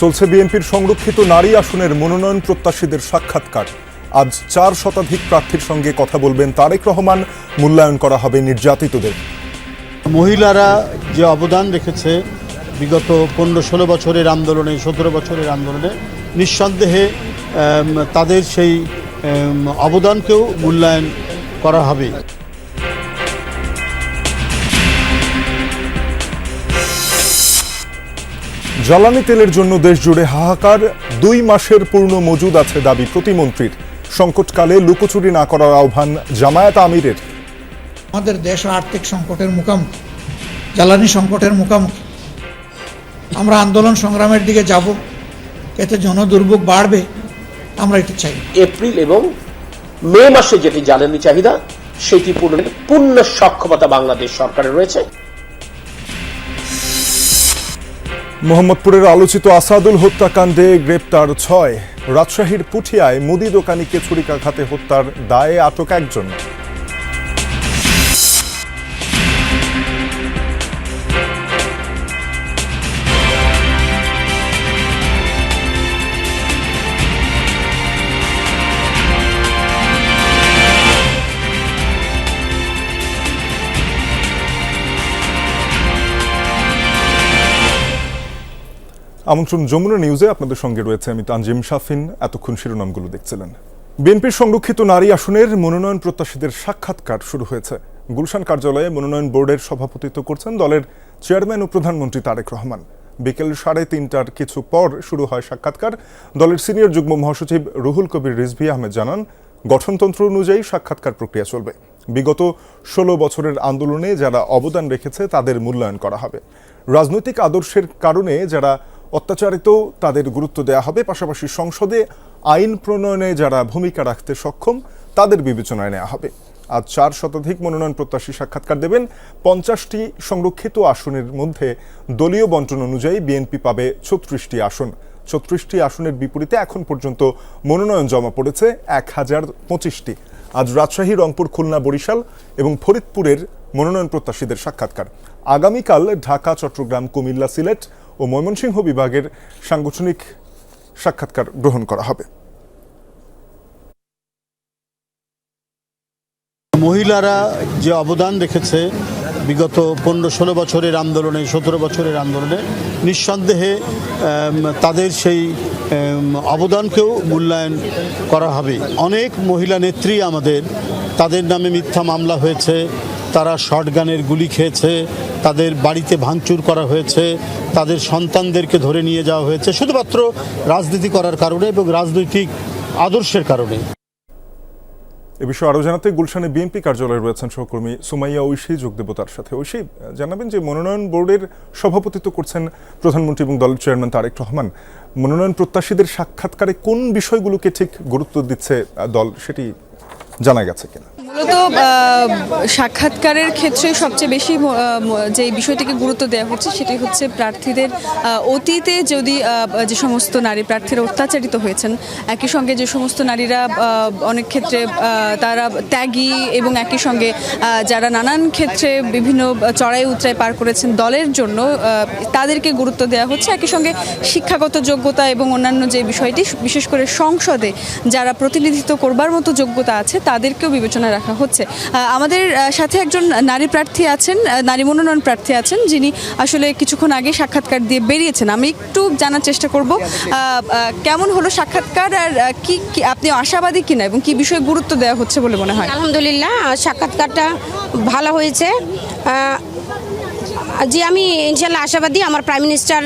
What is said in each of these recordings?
চলছে বিএনপির সংরক্ষিত নারী আসনের মনোনয়ন প্রত্যাশীদের সাক্ষাৎকার। আজ 4 শতাধিক প্রার্থীর সঙ্গে কথা বলবেন তারেক রহমান। মূল্যায়ন করা হবে নির্যাতিতদের। মহিলারা যে অবদান রেখেছে বিগত 15-16 বছরের আন্দোলনে, 17 বছরের আন্দোলনে, নিঃসন্দেহে তাদের সেই অবদানকেও মূল্যায়ন করা হবে। জ্বালানি তেলের জন্য দেশ জুড়ে হাহাকার। 2 মাসের পূর্ণ মজুদ আছে দাবি প্রতিমন্ত্রীর। সংকটকালে লুকোচুরি না করার আহ্বান জামায়াত আমিরের। আমাদের দেশ আর্থিক সংকটের মুখোমুখি, জ্বালানি সংকটের মুখোমুখি। আমরা আন্দোলন সংগ্রামের দিকে যাব, এতে জনদুর্ভোগ বাড়বে, আমরা এটা চাই। এপ্রিল এবং মে মাসে যেটি জ্বালানি চাহিদা সেটি পূরণের পূর্ণ সক্ষমতা বাংলাদেশ সরকারের রয়েছে। মোহাম্মদপুরের আলোচিত আসাদুল হত্যাকাণ্ডে গ্রেপ্তার 6। রাজশাহীর পুঠিয়ায় মুদি দোকানিকে ছুরিকাঘাতে হত্যার দায়ে আটক 1 জন। আমন্ত্রণ যমুনা নিউজে, আপনাদের সঙ্গে রয়েছে আমি তানজিম শাফিন। এতক্ষণ শিরোনামগুলো দেখছিলেন। বিএনপির সংরক্ষিত নারী আসনের মনোনয়ন প্রত্যাশীদের সাক্ষাৎকার শুরু হয়েছে। গুলশান কার্যালয়ে মনোনয়ন বোর্ডের সভাপতিত্ব করছেন দলের চেয়ারম্যান ও প্রধানমন্ত্রী তারেক রহমান। বিকেল 3:30টার কিছু পর শুরু হয় সাক্ষাৎকার। দলের সিনিয়র যুগ্ম মহাসচিব রুহুল কবির রিজভী আহমেদ জানান, গঠনতন্ত্র অনুযায়ী সাক্ষাৎকার প্রক্রিয়া চলবে। বিগত 16 বছরের আন্দোলনে যারা অবদান রেখেছে তাদের মূল্যায়ন করা হবে। রাজনৈতিক আদর্শের কারণে যারা অত্যাচারিত তাদের গুরুত্ব দেওয়া হবে। পাশাপাশি সংসদে আইন প্রণয়নে যারা ভূমিকা রাখতে সক্ষম তাদের বিবেচনায় নেওয়া হবে। আজ 4 শতাধিক মনোনয়ন প্রত্যাশী সাক্ষাৎকার দেবেন। 50টি সংরক্ষিত আসনের মধ্যে দলীয় বন্টন অনুযায়ী বিএনপি পাবে 36টি আসন। 36টি আসনের বিপরীতে এখন পর্যন্ত মনোনয়ন জমা পড়েছে 1025টি। আজ রাজশাহী, রংপুর, খুলনা, বরিশাল এবং ফরিদপুরের মনোনয়ন প্রত্যাশীদের সাক্ষাৎকার। আগামীকাল ঢাকা, চট্টগ্রাম, কুমিল্লা, সিলেট ও ময়মনসিংহ বিভাগের সাংগঠনিক সাক্ষাৎকার গ্রহণ করা হবে। মহিলারা যে অবদান রেখেছে বিগত 15-16 বছরের আন্দোলনে, 17 বছরের আন্দোলনে, নিঃসন্দেহে তাদের সেই অবদানকেও মূল্যায়ন করা হবে। অনেক মহিলা নেত্রী আমাদের, তাদের নামে মিথ্যা মামলা হয়েছে, তারা শর্টগানের গুলি খেয়েছে, তাদের বাড়িতে ভাঙচুর করা হয়েছে, তাদের সন্তানদেরকে ধরে নিয়ে যাওয়া হয়েছে শুধুমাত্র রাজনীতি করার কারণে এবং রাজনৈতিক আদর্শের কারণে। এ বিষয়ে আরও জানাতে গুলশানে বিএনপি কার্যালয়ে রয়েছেন সহকর্মী সুমাইয়া ঐশী। যোগ দেব তার সাথে। ঐশী, জানাবেন যে মনোনয়ন বোর্ডের সভাপতিত্ব করছেন প্রধানমন্ত্রী এবং দলের চেয়ারম্যান তারেক রহমান। মনোনয়ন প্রত্যাশীদের সাক্ষাৎকারে কোন বিষয়গুলোকে ঠিক গুরুত্ব দিচ্ছে দল, সেটি জানা গেছে কিনা? মূলত সাক্ষাৎকারের ক্ষেত্রে সবচেয়ে বেশি যে বিষয়টিকে গুরুত্ব দেওয়া হচ্ছে সেটি হচ্ছে প্রার্থীদের অতীতে যদি যে সমস্ত নারী প্রার্থীরা অত্যাচারিত হয়েছেন, একই সঙ্গে যে সমস্ত নারীরা অনেক ক্ষেত্রে তারা ত্যাগী এবং একই সঙ্গে যারা নানান ক্ষেত্রে বিভিন্ন চড়াই উতরাই পার করেছেন দলের জন্য, তাদেরকে গুরুত্ব দেওয়া হচ্ছে। একই সঙ্গে শিক্ষাগত যোগ্যতা এবং অন্যান্য যে বিষয়টি, বিশেষ করে সংসদে যারা প্রতিনিধিত্ব করবার মতো যোগ্যতা আছে তাদেরকেও বিবেচনায় রাখা হচ্ছে। আমাদের সাথে একজন নারী প্রার্থী আছেন, নারী মনোনয়ন প্রার্থী আছেন, যিনি আসলে কিছুক্ষণ আগে সাক্ষাৎকার দিয়ে বেরিয়েছেন। আমি একটু জানার চেষ্টা করব কেমন হলো সাক্ষাৎকার, আর কি আপনি আশাবাদী কিনা এবং কি বিষয়ে গুরুত্ব দেওয়া হচ্ছে বলে মনে হয়? আলহামদুলিল্লাহ, সাক্ষাৎকারটা ভালো হয়েছে। জি, আমি ইনশাল্লাহ আশাবাদী। আমার প্রাইম মিনিস্টার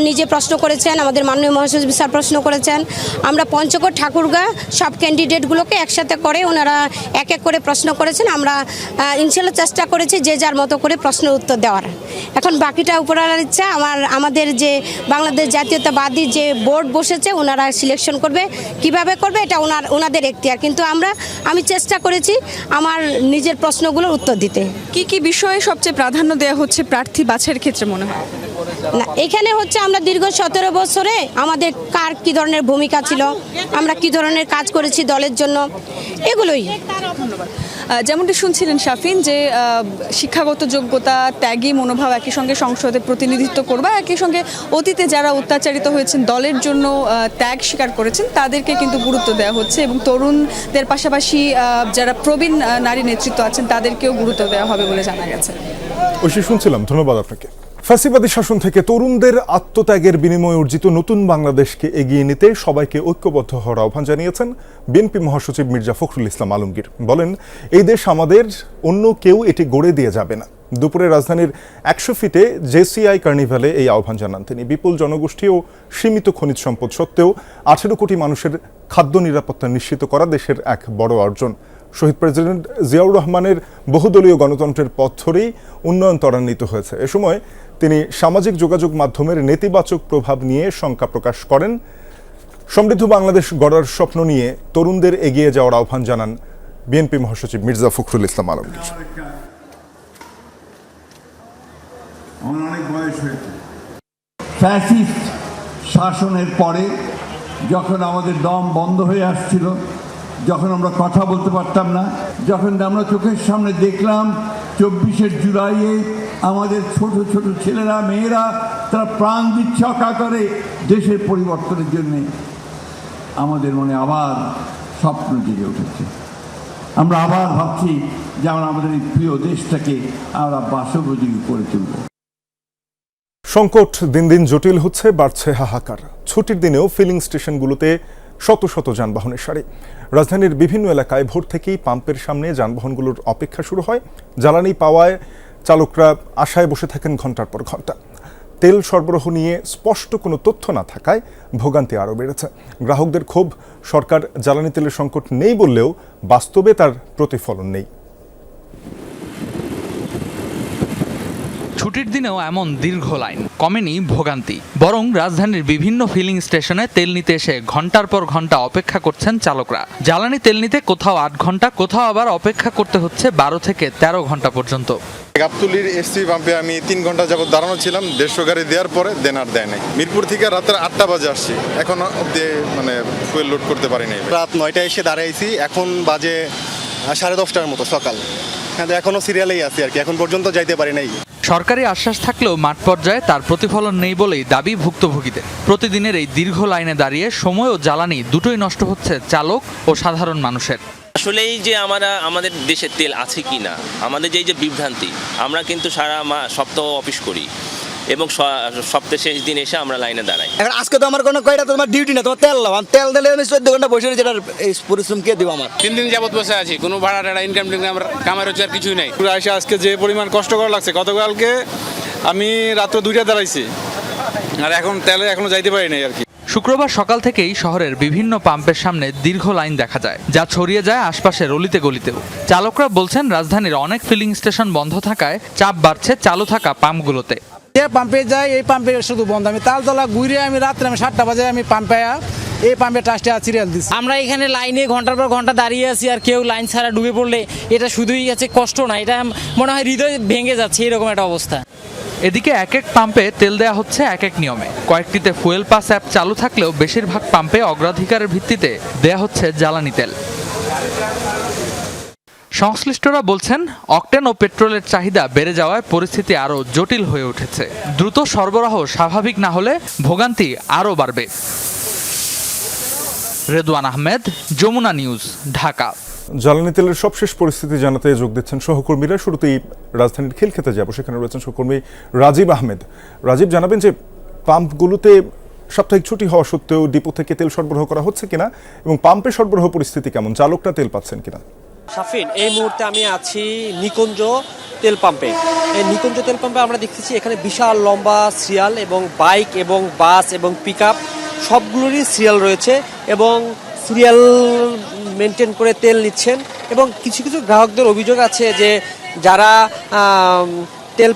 নিজে প্রশ্ন করেছেন, আমাদের মাননীয় মহাসচিব স্যার প্রশ্ন করেছেন। আমরা পঞ্চগড়, ঠাকুরগাঁ সব ক্যান্ডিডেটগুলোকে একসাথে করে ওনারা এক এক করে প্রশ্ন করেছেন। আমরা ইনশাল্লাহ চেষ্টা করেছি যে যার মতো করে প্রশ্নের উত্তর দেওয়ার। এখন বাকিটা উপরওয়ালার ইচ্ছা। আমাদের যে বাংলাদেশ জাতীয়তাবাদী যে বোর্ড বসেছে, ওনারা সিলেকশন করবে, কিভাবে করবে এটা ওনাদের এখতিয়ার। কিন্তু আমি চেষ্টা করেছি আমার নিজের প্রশ্নগুলোর উত্তর দিতে। কি কি বিষয়ে সবচেয়ে প্রাধান্য দেওয়া হচ্ছে প্রার্থী বাছাইয়ের ক্ষেত্রে মনে হয়? না, এখানে হচ্ছে আমরা দীর্ঘ 17 বছরে আমাদের কার কি ধরনের ভূমিকা ছিল, আমরা কি ধরনের কাজ করেছি দলের জন্য, এগুলোই। যেমনটি শুনছিলেন শাফিন যে শিক্ষাগত যোগ্যতা, ত্যাগী মনোভাব, একই সঙ্গে সংসদে প্রতিনিধিত্ব করবা, একই সঙ্গে অতীতে যারা অত্যাচারিত হয়েছেন দলের জন্য ত্যাগ স্বীকার করেছেন তাদেরকে কিন্তু গুরুত্ব দেওয়া হচ্ছে এবং তরুণদের পাশাপাশি যারা প্রবীণ নারী নেতৃত্ব আছেন তাদেরকেও গুরুত্ব দেওয়া হবে বলে জানা গেছে। ঐশী শুনছিলাম, ধন্যবাদ আপনাকে। ফ্যাসিবাদী শাসন থেকে তরুণদের আত্মত্যাগের বিনিময়ে অর্জিত নতুন বাংলাদেশকে এগিয়ে নিতে সবাইকে ঐক্যবদ্ধ হওয়ার আহ্বান জানিয়েছেন বিএনপি মহাসচিব মির্জা ফখরুল ইসলাম আলমগীর। বলেন, এই দেশ আমাদের, অন্য কেউ এটি গড়ে দিয়ে যাবে না। দুপুরে রাজধানীর 100 ফিটে জেসিআই কার্নিভালে এই আহ্বান জানান তিনি। বিপুল জনগোষ্ঠী ও সীমিত খনিজ সম্পদ সত্ত্বেও 18 কোটি মানুষের খাদ্য নিরাপত্তা নিশ্চিত করা দেশের এক বড় অর্জন। শহীদ প্রেসিডেন্ট জিয়াউর রহমানের বহুদলীয় গণতন্ত্রের পথ ধরেই উন্নয়ন ত্বরান্বিত হয়েছে। এ সময় তিনি সামাজিক যোগাযোগ মাধ্যমের নেতিবাচক প্রভাব নিয়ে শঙ্কা প্রকাশ করেন। সমৃদ্ধ বাংলাদেশ গড়ার স্বপ্ন নিয়ে তরুণদের এগিয়ে যাওয়ার আহ্বান জানান বিএনপি মহাসচিব মির্জা ফখরুল ইসলাম আলমগীর। আমার অনেক বয়স হয়েছে। ফ্যাসিস্ট শাসনের পরে যখন আমাদের দম বন্ধ হয়ে আসছিল, যখন আমরা কথা বলতে পারতাম না, যখন আমরা চোখের সামনে দেখলাম 24শে জুলাইয়ে আমাদের ছোট ছোট ছেলেরা, মেয়েরা তারা প্রাণ দিচ্ছে অকাতরে দেশের পরিবর্তনের জন্য, আমাদের মনে আবার স্বপ্ন জেগে উঠেছে। আমরা আবার ভাবছি যে আমরা আমাদের এই প্রিয় দেশটাকে আমরা বাসোপযোগী করে তুলব। সংকট দিন দিন জটিল হচ্ছে, বাড়ছে হাহাকার। ছুটির দিনেও ফিলিং স্টেশনগুলোতে শত শত যানবাহনের সারি। রাজধানীর বিভিন্ন এলাকায় ভোর থেকেই পাম্পের সামনে যানবাহনগুলোর অপেক্ষা শুরু হয়। জ্বালানি পাওয়ায় চালকরা আশায় বসে থাকেন ঘন্টার পর ঘন্টা। তেল সরবরাহ নিয়ে স্পষ্ট কোনো তথ্য না থাকায় ভোগান্তি আরও বেড়েছে। গ্রাহকদের ক্ষোভ, সরকার জ্বালানি তেলের সংকট নেই বললেও বাস্তবে তার প্রতিফলন নেই। ছুটির দিনেও এমন দীর্ঘ লাইন, কমেনি ভোগান্তি। বরং রাজধানীর বিভিন্ন ফিলিং স্টেশনে তেল নিতে এসে ঘন্টার পর ঘন্টা অপেক্ষা করছেন চালকরা। জ্বালানি তেল নিতে কোথাও 8 ঘন্টা, কোথাও আবার অপেক্ষা করতে হচ্ছে 12 থেকে 13 ঘন্টা পর্যন্ত। গাবতলীর এসসি পাম্পে আমি 3 ঘন্টা যাবত দাঁড়ানো ছিলাম। 150 গাড়ি দেওয়ার পরে দেন আর দেয় নাই। মিরপুর থেকে রাতের 8টা বাজে আসছি, এখন অব্দি ফুয়েল লোড করতে পারি নাই। রাত 9টায় এসে দাঁড়াইছি, এখন বাজে 10:30টার মতো সকাল। এখনো সিরিয়ালেই আছি আর কি, এখন পর্যন্ত যাইতে পারি নাই। সরকারি আশ্বাস থাকলেও মাঠ পর্যায়ে তার প্রতিফলন নেই বলেই দাবি ভুক্তভোগীদের। প্রতিদিনের এই দীর্ঘ লাইনে দাঁড়িয়ে সময় ও জ্বালানি দুটোই নষ্ট হচ্ছে চালক ও সাধারণ মানুষের। আসলেই যে আমাদের দেশে তেল আছে কি না, আমাদের যে বিভ্রান্তি, আমরা কিন্তু সারা সপ্তাহ অফিস করি এবং সপ্তাহের শেষ দিন এসে আমরা লাইনে দাঁড়াই। এখন আজকে তো আমার কোনো কয়টা তোমার ডিউটি না, তোমার তেল লাগাম, তেল দিলে আমি 14 ঘন্টা বসে রয়েছি, এই পরিশ্রম কে দিব? আমার 3 দিন যাবত বসে আছি, কোনো ভাড়া টাড়া ইনকাম আমার কামাই রোজগার কিছুই নাই। এসে আজকে যে পরিমাণ কষ্ট করা লাগছে, গতকালকে আমি রাত্র 2টা দাঁড়াইছি আর এখন তেলে এখনো যাইতে পারি নাই আর কি। শুক্রবার সকাল থেকেই শহরের বিভিন্ন পাম্পের সামনে দীর্ঘ লাইন দেখা যায়, যা ছড়িয়ে যায় আশপাশের অলিতে গলিতেও। চালকরা বলছেন, রাজধানীর অনেক ফিলিং স্টেশন বন্ধ থাকায় চাপ বাড়ছে চালু থাকা পাম্পগুলোতে। যে পাম্পে যাই, এই পাম্পে শুধু বন্ধ। আমি তালতলা ঘুরে আমি রাত্রে 7টা বাজে আমি পাম্পে এই পাম্পে ট্রাস্টে সিরিয়াল দিচ্ছি। আমরা এখানে লাইনে ঘন্টার পর ঘন্টা দাঁড়িয়ে আছি, আর কেউ লাইন ছাড়া ডুবে পড়লে এটা শুধুই আছে কষ্ট না, এটা মনে হয় হৃদয় ভেঙে যাচ্ছে, এরকম একটা অবস্থা। এদিকে এক এক পাম্পে তেল দেয়া হচ্ছে এক এক নিয়মে। কয়েকটিতে ফুয়েল পাস অ্যাপ চালু থাকলেও বেশিরভাগ পাম্পে অগ্রাধিকারের ভিত্তিতে দেয়া হচ্ছে জ্বালানি তেল। সংশ্লিষ্টরা বলছেন, অকটেন ও পেট্রোলের চাহিদা বেড়ে যাওয়ায় পরিস্থিতি আরও জটিল হয়ে উঠেছে। দ্রুত সরবরাহ স্বাভাবিক না হলে ভোগান্তি আরও বাড়বে। রেদওয়ান আহমেদ, যমুনা নিউজ, ঢাকা। জ্বালানি তেলের সবশেষ পরিস্থিতি জানাতে যোগ দিচ্ছেন সহকর্মীরা। শুরুতেই রাজধানীর খিলক্ষেতে যাব, সেখানে রয়েছেন সহকর্মী রাজীব আহমেদ। রাজীব, জানাবেন যে পাম্পগুলোতে সাপ্তাহিক ছুটি হওয়া সত্ত্বেও ডিপো থেকে তেল সরবরাহ করা হচ্ছে কিনা এবং পাম্পে সরবরাহ পরিস্থিতি কেমন, চালকরা তেল পাচ্ছেন কিনা? শাফিন, এই মুহূর্তে আমি আছি নিকুঞ্জ তেল পাম্পে। এই নিকুঞ্জ তেল পাম্পে আমরা দেখতেছি এখানে বিশাল লম্বা সিরিয়াল এবং বাইক এবং বাস এবং পিকআপ সবগুলোরই সিরিয়াল রয়েছে এবং সিরিয়াল মেনটেন করে তেল নিচ্ছেন। এবং কিছু কিছু গ্রাহকদের অভিযোগ আছে যে যারা তেল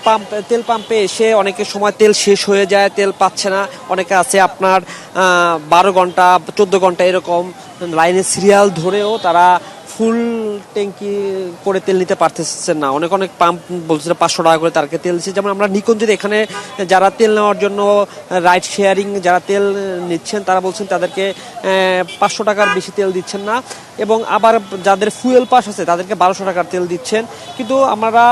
পাম্পে এসে অনেকের সময় তেল শেষ হয়ে যায়, তেল পাচ্ছে না। অনেকে আছে আপনার 12 ঘন্টা 14 ঘন্টা এরকম লাইনে সিরিয়াল ধরেও তারা ফুল ট্যাঙ্কি করে তেল নিতে পারতেছেন না। অনেক অনেক পাম্প বলছে 500 টাকা করে তারকে তেল দিচ্ছে। যেমন আমরা নিকুঞ্জের এখানে যারা তেল নেওয়ার জন্য রাইড শেয়ারিং যারা তেল নিচ্ছেন তারা বলছেন তাদেরকে 500 টাকার বেশি তেল দিচ্ছেন না, এবং আবার যাদের ফুয়েল পাস আছে তাদেরকে 1200 টাকার তেল দিচ্ছেন। কিন্তু আমরা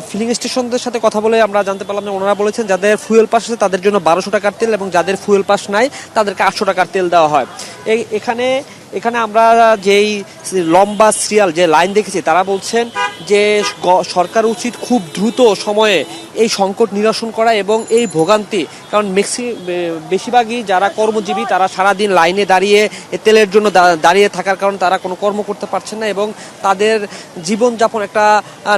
ফিলিং স্টেশনদের সাথে কথা বলে আমরা জানতে পারলাম যে ওনারা বলেছেন যাদের ফুয়েল পাস আছে তাদের জন্য 1200 টাকার তেল, এবং যাদের ফুয়েল পাস নাই তাদেরকে 800 টাকার তেল দেওয়া হয়। এখানে আমরা যেই লম্বা সিরিয়াল যে লাইন দেখেছি তারা বলছেন যে সরকার উচিত খুব দ্রুত সময়ে এই সংকট নিরসন করা এবং এই ভোগান্তি, কারণ বেশিরভাগই যারা কর্মজীবী তারা সারাদিন লাইনে দাঁড়িয়ে তেলের জন্য দাঁড়িয়ে থাকার কারণে তারা কোনো কর্ম করতে পারছেন না এবং তাদের জীবনযাপন একটা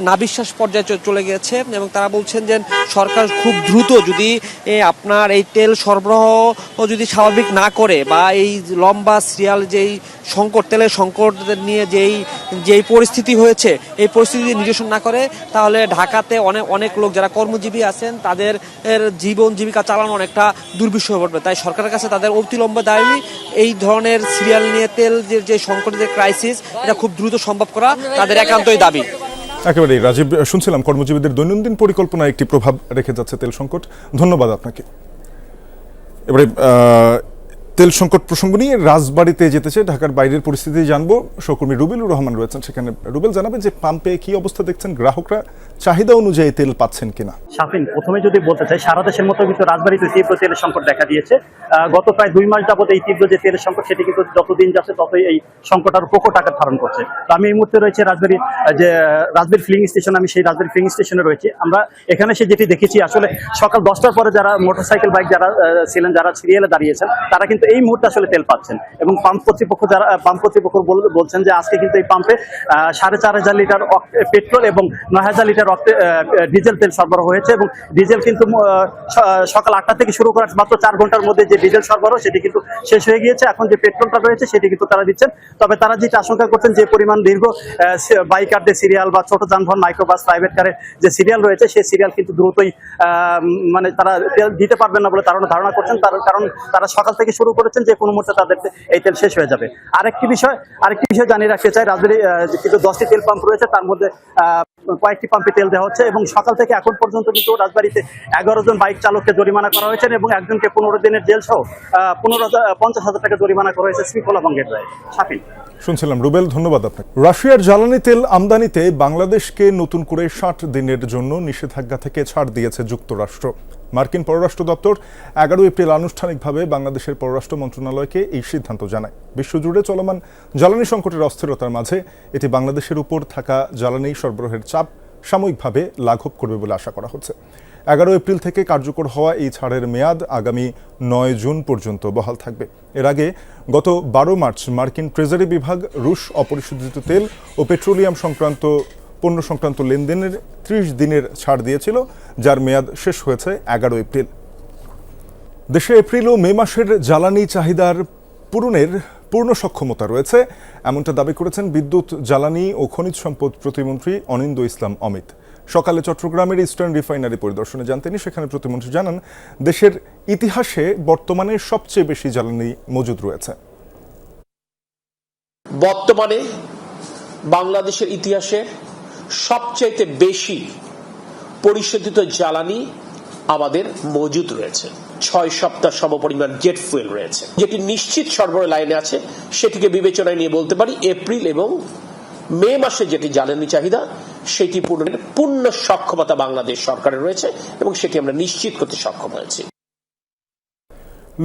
নাবিশ্বাস পর্যায়ে চলে গেছে। এবং তারা বলছেন যে সরকার খুব দ্রুত যদি আপনার এই তেল সরবরাহ যদি স্বাভাবিক না করে বা এই লম্বা সিরিয়াল যেই সংকট তেলের সংকট নিয়ে যেই পরিস্থিতি হয়েছে এই পরিস্থিতি নিরসন না করে তাহলে ঢাকাতে অনেক লোক যারা কর্মজীবী আছেন তাদের জীবন জীবিকা চালানো অনেকটা দুর্বিষহ হয়ে পড়বে। তাই সরকারের কাছে তাদের অতিলম্ব দাবি এই ধরনের সিরিয়াল নিয়ে তেল যে সংকটের যে ক্রাইসিস এটা খুব দ্রুত সম্ভব করা তাদের একান্তই দাবি। একেবারেই রাজীব, শুনছিলাম কর্মজীবীদের দৈনন্দিন পরিকল্পনায় একটি প্রভাব রেখে যাচ্ছে তেল সংকট। ধন্যবাদ আপনাকে। এবারে তেল সংকট প্রসঙ্গ নিয়ে রাজবাড়িতে যেতে চাই, ঢাকার বাইরের পরিস্থিতি জানবো। সহকর্মী রুবেলুর রহমান রয়েছেন সেখানে। রুবেল, জানাবেন যে পাম্পে কি অবস্থা দেখছেন, গ্রাহকরা চাহিদা অনুযায়ী তেল পাচ্ছেন কিনা? শাফিন, প্রথমে যদি বলতে চাই সারা দেশের মতো কিন্তু রাজবাড়িতে তীব্র তেলের সংকট দেখা দিয়েছে। গত প্রায় 2 মাস যাবত এই তীব্র যে তেলের সংকট সেটি কিন্তু যতদিন যাচ্ছে ততই এই সংকট আরো প্রকট আকার ধারণ করছে। তো আমি এই মুহূর্তে রয়েছে রাজবাড়ি ফিলিং স্টেশন, আমি সেই রাজবাড়ি ফিলিং স্টেশনে রয়েছি। আমরা এখানে এসে যেটি দেখেছি আসলে সকাল 10টার পরে যারা মোটরসাইকেল বাইক যারা ছিলেন যারা সিরিয়ালে দাঁড়িয়েছেন তারা কিন্তু এই মুহূর্তে আসলে তেল পাচ্ছেন এবং পাম্প কর্তৃপক্ষ বলছেন যে আজকে কিন্তু এই পাম্পে 4500 লিটার পেট্রোল এবং 9000 লিটার ডিজেল তেল সরবরাহ হয়েছে এবং ডিজেল কিন্তু সকাল 8টা থেকে শুরু করে মাত্র 4 ঘন্টার মধ্যে যে ডিজেল সরবরাহ সেটি কিন্তু শেষ হয়ে গিয়েছে। এখন যে পেট্রোলটা রয়েছে সেটি কিন্তু তারা দিচ্ছেন। তবে তারা যেটা আশঙ্কা করছেন যে পরিমাণ দীর্ঘ বাইকারদের সিরিয়াল বা ছোট যানবাহন মাইক্রোবাস প্রাইভেট কারের যে সিরিয়াল রয়েছে সেই সিরিয়াল কিন্তু দ্রুতই মানে তারা তেল দিতে পারবেন না বলে তারা ধারণা করছেন, কারণ তারা সকাল থেকে শুরু করেছেন যে কোনো মুহূর্তে তাদের এই তেল শেষ হয়ে যাবে। আরেকটি বিষয় জানিয়ে রাখতে চাই, রাজবাড়ী কিন্তু 10টি তেল পাম্প রয়েছে, তার মধ্যে কয়েকটি পাম্পে তেল দেওয়া হচ্ছে এবং সকাল থেকে এখন পর্যন্ত কিন্তু রাজবাড়ীতে 11 জন বাইক চালককে জরিমানা করা হয়েছে এবং একজনকে 15 দিনের জেল সহ 50,000 টাকা জরিমানা করা হয়েছে শৃঙ্খলা ভঙ্গের দায়ে। শাফিন, শুনছিলাম রুবেল, ধন্যবাদ আপনাকে। রাশিয়ার জ্বালানি তেল আমদানিতে বাংলাদেশকে নতুন করে 60 দিনের জন্য নিষেধাজ্ঞা থেকে ছাড় দিয়েছে যুক্তরাষ্ট্র। মার্কিন পররাষ্ট্র দপ্তর 11 এপ্রিল আনুষ্ঠানিকভাবে বাংলাদেশের পররাষ্ট্র মন্ত্রণালয়কে এই সিদ্ধান্ত জানায়। বিশ্বজুড়ে চলমান জ্বালানি সংকটের অস্থিরতার মাঝে এটি বাংলাদেশের উপর থাকা জ্বালানি সরবরাহের চাপ সাময়িকভাবে লাঘব করবে বলে আশা করা হচ্ছে। 11 এপ্রিল থেকে কার্যকর হওয়া এই ছাড়ের মেয়াদ আগামী 9 জুন পর্যন্ত বহাল থাকবে। এর আগে গত 12 মার্চ মার্কিন ট্রেজারি বিভাগ রুশ অপরিশোধিত তেল ও পেট্রোলিয়াম পণ্য সংক্রান্ত লেনদেনের 30 দিনের ছাড় দিয়েছিল, যার মেয়াদ শেষ হয়েছে 11 এপ্রিল। দেশে এপ্রিল ও মে মাসের জ্বালানি চাহিদার পূরণের পূর্ণ সক্ষমতা রয়েছে, এমনটা দাবি করেছেন বিদ্যুৎ, জ্বালানি ও খনিজ সম্পদ প্রতিমন্ত্রী অনিন্দ্য ইসলাম অমিত। সকালে চট্টগ্রামের ইস্টার্ন রিফাইনারি পরিদর্শনে যান তিনি। সেখানে প্রতিমন্ত্রী জানান, দেশের ইতিহাসে বর্তমানে সবচেয়ে বেশি জ্বালানি মজুদ রয়েছে। বর্তমানে বাংলাদেশের ইতিহাসে সবচাইতে বেশি পরিশোধিত জ্বালানি আমাদের মজুদ রয়েছে। 6 সপ্তাহ সমপরিমাণ জেট ফুয়েল রয়েছে, যেটি নিশ্চিত সরবরাহ লাইনে আছে। সেটিকে বিবেচনায় নিয়ে বলতে পারি এপ্রিল এবং মে মাসে যেটি জ্বালানি চাহিদা সেটি পূরণের পূর্ণ সক্ষমতা বাংলাদেশ সরকারের রয়েছে এবং সেটি আমরা নিশ্চিত করতে সক্ষম হয়েছি।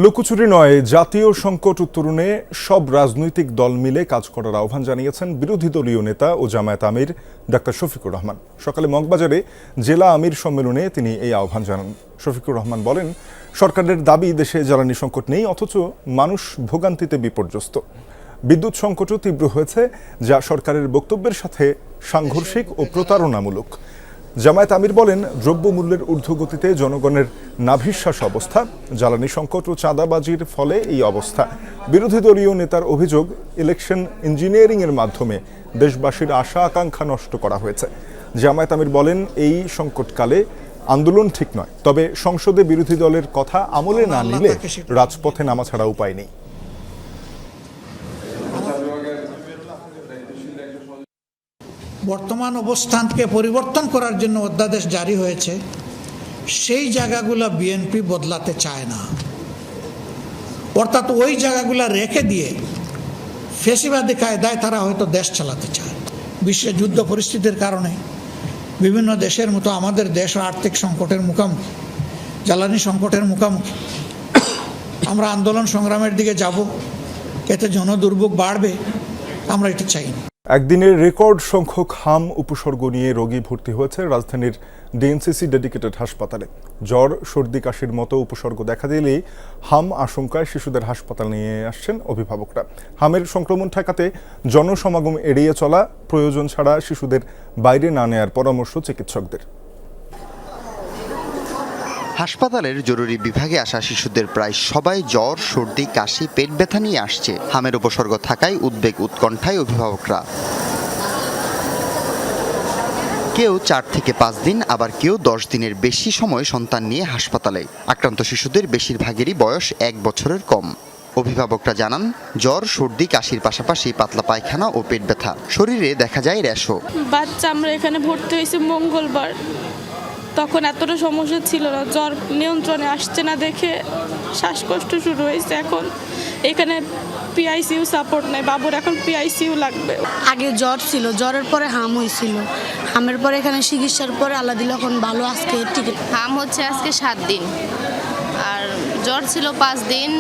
লুকোচুরি নয়, জাতীয় সংকট উত্তরণে সব রাজনৈতিক দল মিলে কাজ করার আহ্বান জানিয়েছেন বিরোধী দলীয় নেতা ও জামায়াত আমির ডাক্তার শফিকুর রহমান। সকালে মগবাজারে জেলা আমির সম্মেলনে তিনি এই আহ্বান জানান। শফিকুর রহমান বলেন, সরকারের দাবি দেশে জ্বালানি সংকট নেই, অথচ মানুষ ভোগান্তিতে বিপর্যস্ত। বিদ্যুৎ সংকটও তীব্র হয়েছে, যা সরকারের বক্তব্যের সাথে সাংঘর্ষিক ও প্রতারণামূলক। জামায়াত আমির বলেন, দ্রব্যমূল্যের ঊর্ধ্বগতিতে জনগণের নাভিশ্বাস অবস্থা, জ্বালানি সংকট ও চাঁদাবাজির ফলে এই অবস্থা। বিরোধী দলীয় নেতার অভিযোগ, ইলেকশন ইঞ্জিনিয়ারিংয়ের মাধ্যমে দেশবাসীর আশা আকাঙ্ক্ষা নষ্ট করা হয়েছে। জামায়াত আমির বলেন, এই সংকটকালে আন্দোলন ঠিক নয়, তবে সংসদে বিরোধী দলের কথা আমলে না নিলে রাজপথে নামা ছাড়া উপায় নেই। বর্তমান অবস্থানকে পরিবর্তন করার জন্য অধ্যাদেশ জারি হয়েছে, সেই জায়গাগুলো বিএনপি বদলাতে চায় না। অর্থাৎ ওই জায়গাগুলো রেখে দিয়ে ফ্যাসিবাদী কায়দায় তারা হয়তো দেশ চালাতে চায়। বিশ্বে যুদ্ধ পরিস্থিতির কারণে বিভিন্ন দেশের মতো আমাদের দেশও আর্থিক সংকটের মুখোমুখি, জ্বালানি সংকটের মুখোমুখি। আমরা আন্দোলন সংগ্রামের দিকে যাব, এতে জনদুর্ভোগ বাড়বে, আমরা এটা চাই না। একদিনের রেকর্ড সংখ্যক হাম উপসর্গ নিয়ে রোগী ভর্তি হয়েছে রাজধানীর ডিএনসিসি ডেডিকেটেড হাসপাতালে। জ্বর, সর্দি, কাশির মতো উপসর্গ দেখা দিলেই হাম আশঙ্কায় শিশুদের হাসপাতাল নিয়ে আসছেন অভিভাবকরা। হামের সংক্রমণ ঠেকাতে জনসমাগম এড়িয়ে চলা, প্রয়োজন ছাড়া শিশুদের বাইরে না নেয়ার পরামর্শ চিকিৎসকদের। হাসপাতালের জরুরি বিভাগে আসা শিশুদের প্রায় সবাই জ্বর, সর্দি, কাশি, পেট ব্যথা নিয়ে আসছে। হামের উপসর্গ থাকায় উদ্বেগ উৎকণ্ঠায় অভিভাবকরা। কেউ 4 থেকে 5 দিন, আবার কেউ 10 দিনের বেশি সময় সন্তান নিয়ে হাসপাতালে। আক্রান্ত শিশুদের বেশিরভাগেরই বয়স 1 বছরের কম। অভিভাবকরা জানান, জ্বর, সর্দি, কাশির পাশাপাশি পাতলা পায়খানা ও পেট ব্যথা, শরীরে দেখা যায় র্যাশও। বাচ্চা আমরা এখানে ভর্তি হয়েছি মঙ্গলবার, তখন এতটা সমস্যা ছিল না, জ্বর নিয়ন্ত্রণে আসছে না দেখে শ্বাসকষ্ট শুরু হয়েছে। এখন এখানে পিআইসিইউ সাপোর্ট নাই, বাবুর এখন পিআইসিইউ লাগবে। আগে জ্বর ছিল, জ্বরের পরে হাম হয়েছিল, হামের পরে এখানে চিকিৎসার পরে আল্লাহ দিল এখন ভালো। আজকে টিকিট হাম হচ্ছে আজকে 7 দিন, আর জ্বর ছিল 5 দিন,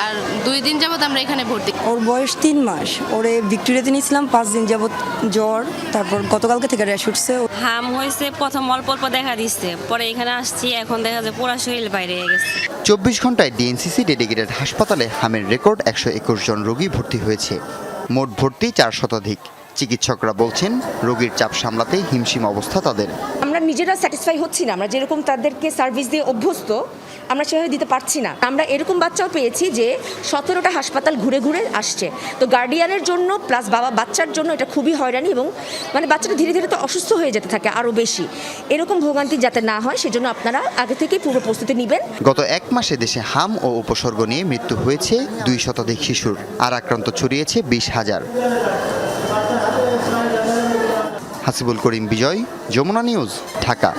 আর 2 দিন যাবত আমরা এখানে ভর্তি। ওর বয়স 3 মাস, ওরে ভিক্টোরিয়াতে নিয়েছিলাম 5 দিন যাবত জ্বর, তারপর গতকালকে থেকে র্যাশ উঠছে। হাম হয়েছে, প্রথম অল্প অল্প দেখা দিচ্ছে, পরে এখানে আসছি, এখন দেখা যায় পুরা শরীর বাইরে গেছে। 24 ঘন্টায় ডিএনসিসি ডেডিকেটেড হাসপাতালে হামের রেকর্ড 121 জন রোগী ভর্তি হয়েছে। মোট ভর্তি 4 শতাধিক। চিকিৎসকরা বলছেন, রোগীর চাপ সামলাতে হিমশিম অবস্থা তাদের। আমরা নিজেরা স্যাটিসফাই হচ্ছি না, আমরা যেরকম তাদেরকে সার্ভিস দিয়ে অভ্যস্ত আমরা সেভাবে দিতে পারছি না। আমরা এরকম বাচ্চাও পেয়েছি যে 17টা হাসপাতাল ঘুরে ঘুরে আসছে। তো গার্ডিয়ানের জন্য প্লাস বাচ্চার জন্য এটা খুবই হয়রানি, এবং মানে বাচ্চাটা ধীরে ধীরে তো অসুস্থ হয়ে যেতে থাকে আরও বেশি। এরকম ভোগান্তি যাতে না হয় সেজন্য আপনারা আগে থেকেই পূর্ব প্রস্তুতি নেবেন। গত 1 মাসে দেশে হাম ও উপসর্গ নিয়ে মৃত্যু হয়েছে 2 শতাধিক শিশুর, আর আক্রান্ত ছড়িয়েছে 20,000। হাসিবুল করিম বিজয়, যমুনা নিউজ, ঢাকা।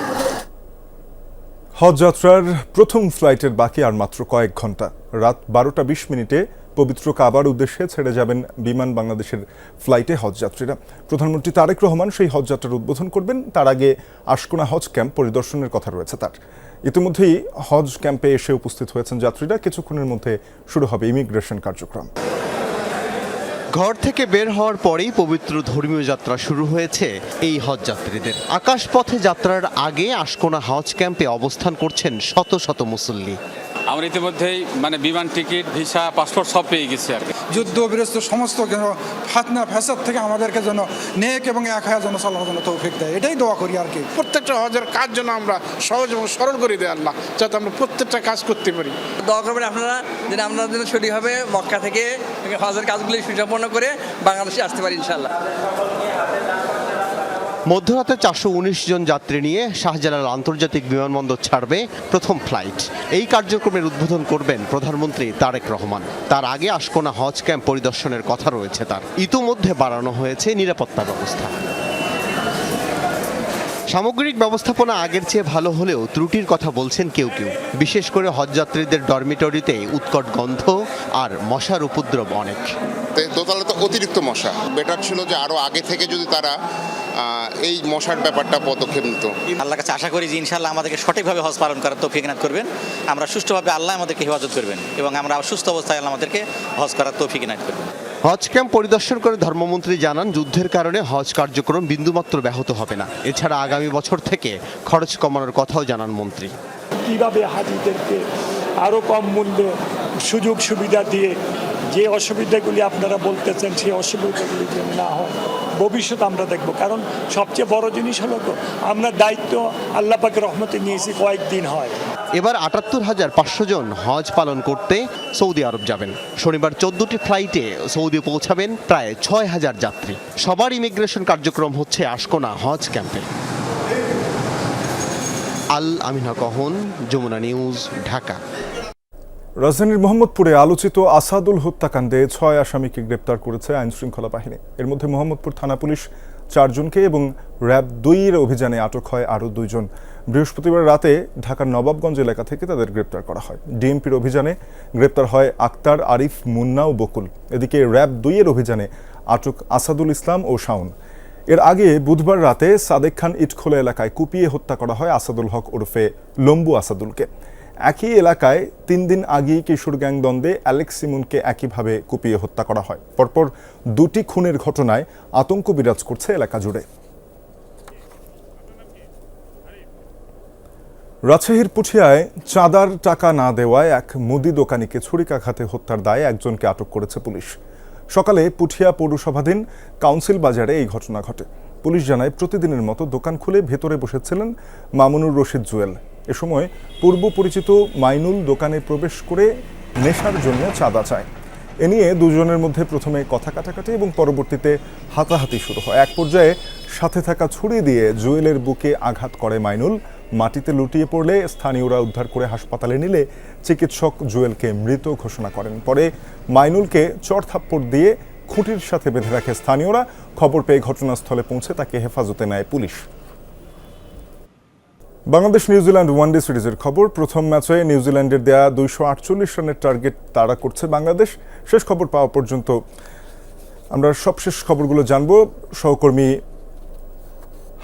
হজ যাত্রার প্রথম ফ্লাইটের বাকি আর মাত্র কয়েক ঘন্টা। রাত 12টা 20 মিনিটে পবিত্র কাবার উদ্দেশ্যে ছেড়ে যাবেন বিমান বাংলাদেশের ফ্লাইটে হজযাত্রীরা। প্রধানমন্ত্রী তারেক রহমান সেই হজযাত্রার উদ্বোধন করবেন। তার আগে আশকোনা হজ ক্যাম্প পরিদর্শনের কথা রয়েছে তার। ইতিমধ্যেই হজ ক্যাম্পে এসে উপস্থিত হয়েছেন যাত্রীরা। কিছুক্ষণের মধ্যে শুরু হবে ইমিগ্রেশন কার্যক্রম। ঘর থেকে বের হওয়ার পরেই পবিত্র ধর্মীয় যাত্রা শুরু হয়েছে এই হজ যাত্রীদের। আকাশপথে যাত্রার আগে আশকোনা হজ ক্যাম্পে অবস্থান করছেন শত শত মুসল্লি। আমরা ইতিমধ্যেই বিমান টিকিট, ভিসা, পাসপোর্ট সব পেয়ে গেছি আর কি। যুদ্ধ বিরস্ত সমস্ত ফাতনা ফ্যাসাদ থেকে আমাদেরকে যেন নেক এবং এক হয়ে যেন চলার জন্য তৌফিক দেয়, এটাই দোয়া করি আর কি। প্রত্যেকটা হজের কাজ যেন আমরা সহজ এবং সরল করে দেয় আল্লাহ, যাতে আমরা প্রত্যেকটা কাজ করতে পারি। দোয়া করবেন আপনারা যেন আমরা যেন সঠিকভাবে মক্কা থেকে হজের কাজগুলি সুসম্পন্ন করে বাংলাদেশে আসতে পারি ইনশাআল্লাহ। মধ্যরাতে 419 জন যাত্রী নিয়ে শাহজালাল আন্তর্জাতিক বিমানবন্দর ছাড়বে প্রথম ফ্লাইট। এই কার্যক্রমের উদ্বোধন করবেন প্রধানমন্ত্রী তারেক রহমান। তার আগে আশকোনা হজ ক্যাম্প পরিদর্শনের কথা রয়েছে তার। ইতোমধ্যে বাড়ানো হয়েছে নিরাপত্তা ব্যবস্থা। সামগ্রিক ব্যবস্থাপনা আগের চেয়ে ভালো হলেও ত্রুটির কথা বলছেন কেউ কেউ। বিশেষ করে হজযাত্রীদের ডরমিটরিতে উৎকট গন্ধ আর মশার উপদ্রব অনেক। দোতলা তো অতিরিক্ত মশা, বেটার ছিল যে আরও আগে থেকে যদি তারা এই মশার ব্যাপারটা পদক্ষেপ নিত। আল্লাহর কাছে আশা করি যে ইনশাআল্লাহ আমাদেরকে সঠিকভাবে হজ পালন করার তৌফিক ইনায়াত করবেন। আমরা সুষ্ঠুভাবে আল্লাহ আমাদেরকে হেফাজত করবেন এবং আমরা সুস্থ অবস্থায় আল্লাহ আমাদেরকে হজ করার তৌফিক ইনায়াত করবেন। হজ ক্যাম্প পরিদর্শন করে ধর্মমন্ত্রী জানান, যুদ্ধের কারণে হজ কার্যক্রম বিন্দুমাত্র ব্যাহত হবে না। এছাড়া আগামী বছর থেকে খরচ কমানোর কথাও জানান মন্ত্রী। কিভাবে হাজিদেরকে আরও কম মূল্যে সুযোগ সুবিধা দিয়ে যে অসুবিধাগুলি আপনারা বলতেছেন সেই অসুবিধাগুলি যেন না হয় ভবিষ্যৎ আমরা দেখব। কারণ সবচেয়ে বড় জিনিস হলো আমরা দায়িত্ব আল্লাহ পাকের রহমতে নিয়েছি, কয়েকদিন হয়। এবার ৭৮,৫০০ জন হজ পালন করতে সৌদি আরব যাবেন। শনিবার 14টি ফ্লাইটে সৌদি পৌঁছাবেন প্রায় ৬,০০০ যাত্রী। সবার ইমিগ্রেশন কার্যক্রম হচ্ছে আশকোনা হজ ক্যাম্পে। আল আমিনা কহন, যমুনা নিউজ, ঢাকা। রাজধানীর মোহাম্মদপুরে আলোচিত আসাদুল হত্যাকাণ্ডে ৬ আসামিকে গ্রেপ্তার করেছে আইনশৃঙ্খলা বাহিনী। এর মধ্যে মোহাম্মদপুর থানা পুলিশ 4 জনকে এবং র্যাব 2-এর অভিযানে আটক হয় আরও 2 জন। বৃহস্পতিবার রাতে ঢাকার নবাবগঞ্জ এলাকা থেকে তাদের গ্রেপ্তার করা হয়। ডিএমপির অভিযানে গ্রেপ্তার হয় আক্তার, আরিফ, মুন্না ও বকুল। এদিকে র্যাব 2-এর অভিযানে আটক আসাদুল ইসলাম ও শাওন। এর আগে বুধবার রাতে সাদেক খান ইটখোলা এলাকায় কুপিয়ে হত্যা করা হয় আসাদুল হক ওরফে লম্বু আসাদুলকে। একই এলাকায় 3 দিন আগেই কিশোর গ্যাং দ্বন্দ্বে অ্যালেক্স সিমনকে একইভাবে কুপিয়ে হত্যা করা হয়। পরপর 2টি খুনের ঘটনায় আতঙ্ক বিরাজ করছে এলাকা জুড়ে। রাজশাহীর পুঠিয়ায় চাঁদার টাকা না দেওয়ায় এক মুদি দোকানিকে ছুরিকাঘাতে হত্যার দায়ে একজনকে আটক করেছে পুলিশ। সকালে পুঠিয়া পৌরসভাধীন কাউন্সিল বাজারে এই ঘটনা ঘটে। পুলিশ জানায়, প্রতিদিনের মতো দোকান খুলে ভেতরে বসেছিলেন মামুনুর রশিদ জুয়েল। এ সময় পূর্ব পরিচিত মাইনুল দোকানে প্রবেশ করে নেশার জন্য চাঁদা চায়। এ নিয়ে দুজনের মধ্যে প্রথমে কথা কাটাকাটি এবং পরবর্তীতে হাতাহাতি শুরু হয়। এক পর্যায়ে সাথে থাকা ছুরি দিয়ে জুয়েলের বুকে আঘাত করে মাইনুল। মাটিতে লুটিয়ে পড়লে স্থানীয়রা উদ্ধার করে হাসপাতালে নিলে চিকিৎসক জুয়েলকে মৃত ঘোষণা করেন। পরে মাইনুলকে চড়থাপ্পড় দিয়ে খুঁটির সাথে বেঁধে রাখে স্থানীয়রা। খবর পেয়ে ঘটনাস্থলে পৌঁছে তাকে হেফাজতে নেয় পুলিশ। বাংলাদেশ নিউজিল্যান্ড ওয়ানডে সিরিজের খবর। প্রথম ম্যাচে নিউজিল্যান্ডের দেয়া 248 রানের টার্গেট তাড়া করছে বাংলাদেশ। শেষ খবর পাওয়া পর্যন্ত আমরা সবশেষ খবরগুলো জানবো। সহকর্মী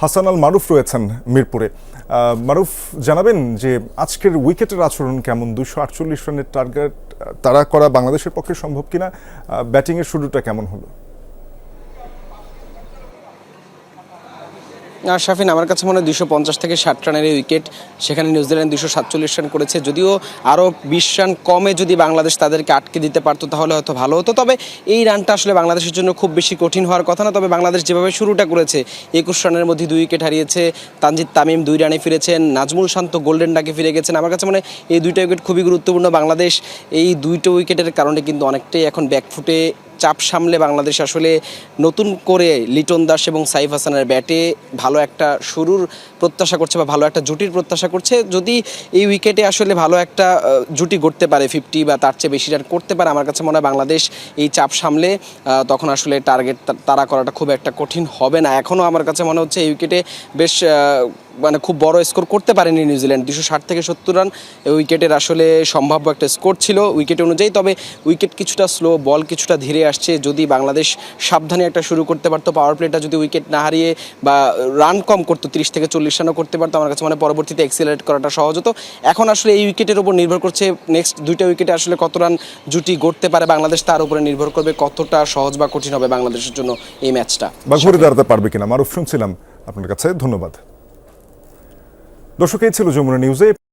হাসান আল মারুফ রয়েছেন মিরপুরে। মারুফ, জানাবেন যে আজকের উইকেটের আচরণ কেমন? 248 রানের টার্গেট তাড়া করা বাংলাদেশের পক্ষে সম্ভব কিনা? ব্যাটিংয়ের শুরুটা কেমন হলো? শাফিন, আমার কাছে মনে হয় 250 থেকে 60 রানের উইকেট, সেখানে নিউজিল্যান্ড 247 রান করেছে। যদিও আরও 20 রান কমে যদি বাংলাদেশ তাদেরকে আটকে দিতে পারতো তাহলে হয়তো ভালো হতো। তবে এই রানটা আসলে বাংলাদেশের জন্য খুব বেশি কঠিন হওয়ার কথা না। তবে বাংলাদেশ যেভাবে শুরুটা করেছে, 21 রানের মধ্যে 2 উইকেট হারিয়েছে। তানজিদ তামিম 2 রানে ফিরেছেন, নাজমুল শান্ত গোল্ডেন ডাকে ফিরে গেছেন। আমার কাছে মনে হয় এই 2টা উইকেট খুবই গুরুত্বপূর্ণ। বাংলাদেশ এই 2টা উইকেটের কারণে কিন্তু অনেকটাই এখন ব্যাকফুটে। চাপ সামলে বাংলাদেশ আসলে নতুন করে লিটন দাস এবং সাইফ হাসানের ব্যাটে ভালো একটা শুরুর প্রত্যাশা করছে বা ভালো একটা জুটির প্রত্যাশা করছে। যদি এই উইকেটে আসলে ভালো একটা জুটি গড়তে পারে, 50 বা তার চেয়ে বেশি রান করতে পারে, আমার কাছে মনে হয় বাংলাদেশ এই চাপ সামলে তখন আসলে টার্গেট তাড়া করাটা খুব একটা কঠিন হবে না। এখনও আমার কাছে মনে হচ্ছে এই উইকেটে বেশ মানে খুব বড় স্কোর করতে পারেনি নিউজিল্যান্ড। 260 থেকে 70 রান উইকেটের আসলে সম্ভাব্য একটা স্কোর ছিল উইকেট অনুযায়ী। তবে উইকেট কিছুটা স্লো, বল কিছুটা ধীরে আসছে। যদি বাংলাদেশ সাবধানে একটা শুরু করতে পারতো, পাওয়ার প্লেটা যদি উইকেট না হারিয়ে বা রান কম করতো, 30 থেকে 40 রানও করতে পারতো, আমার কাছে মানে পরবর্তীতে এক্সিলারেট করাটা সহজ হতো। এখন আসলে এই উইকেটের উপর নির্ভর করছে নেক্সট 2টা উইকেটে আসলে কত রান জুটি গড়তে পারে বাংলাদেশ, তার উপরে নির্ভর করবে কতটা সহজ বা কঠিন হবে বাংলাদেশের জন্য এই ম্যাচটা। বা ঘুরে দাঁড়াতে পারবে কিনা। মারুফ শুনছিলাম আপনার কাছে, ধন্যবাদ। দর্শক, এই ছিল যমুনা নিউজে।